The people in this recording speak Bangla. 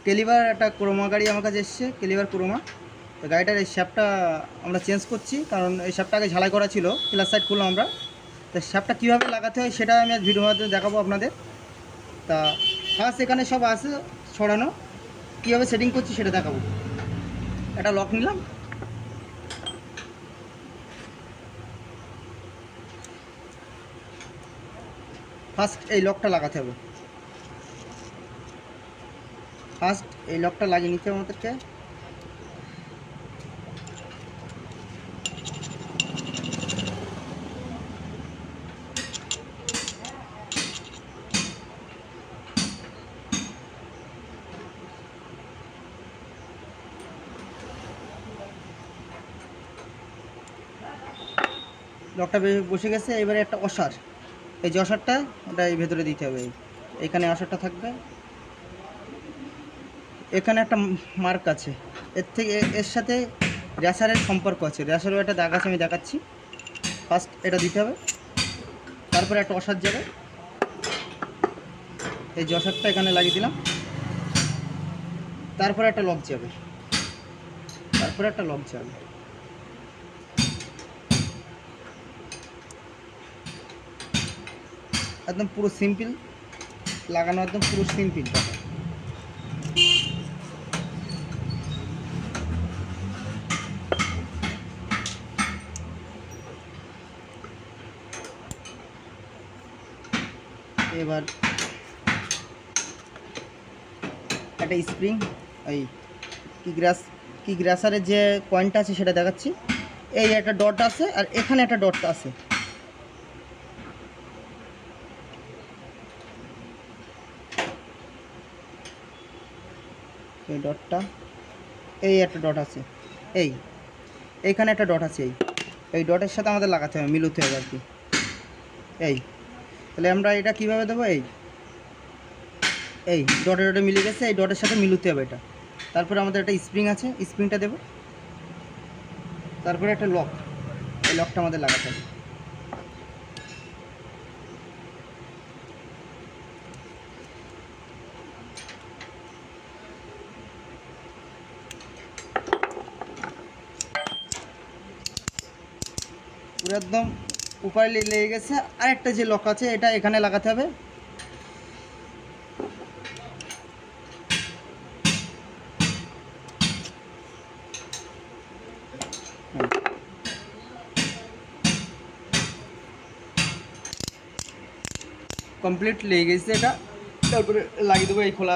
ক্যালিভার একটা ক্রোমা গাড়ি আমার কাছে এসছে, ক্যালিভার ক্রোমা। তো গাড়িটার এই শ্যাপটা আমরা চেঞ্জ করছি, কারণ এই শ্যাপটা আগে ঝালাই করা ছিল, প্লাস সাইড খুললাম আমরা। তো শ্যাপটা কীভাবে লাগাতে হয় সেটা আমি আজ ভিডিওর মাধ্যমে দেখাবো আপনাদের। তা ফার্স্ট এখানে সব আছে ছড়ানো, কীভাবে সেটিং করছি সেটা দেখাবো। একটা লক নিলাম, ফার্স্ট এই লকটা লাগাতে হবে। ফার্স্ট এই লকটা লাগিয়ে নিতে হবে আমাদেরকে। লকটা বসে গেছে। এবারে একটা অসার, এই যে অসারটা ওটা এই ভেতরে দিতে হবে। এইখানে অসারটা থাকবে, এখানে একটা মার্ক আছে, এর থেকে এর সাথে রেসারের সম্পর্ক আছে, রেসারও একটা দাগ আছে, আমি দেখাচ্ছি। ফার্স্ট এটা দিতে হবে, তারপরে একটা অসার যাবে, এই যে অসারটা এখানে লাগিয়ে দিলাম। তারপরে একটা লক যাবে, তারপরে একটা লক যাবে। একদম পুরো সিম্পল লাগানো, একদম পুরো সিম্পল। এবার একটা স্প্রিং, এই কি গ্রাসারের যে পয়েন্টটা আছে সেটা দেখাচ্ছি। এই একটা ডট আছে আর এখানে একটা ডট আছে, এই ডটটা, এই একটা ডট আছে, এইখানে একটা ডট আছে, এই ডটের সাথে আমাদের লাগাতে হবে, মিলতে হবে আর কি। তাহলে আমরা এটা কিভাবে দেবো, এই ডটে মিলে গেছে, এই ডটের সাথে মিলতে হবে এটা। তারপরে আমাদের একটা স্প্রিং আছে, স্প্রিংটা দেবো। তারপরে একটা লক, এই লকটা আমাদের লাগাতে হবে। পুরো একদম উপরে লেগে গেছে। আরেকটা যে লক আছে এটা এখানে লাগাতে হবে। কমপ্লিট লেগে গেছে এটা, তারপরে লাগিয়ে দেবো এই খোলা।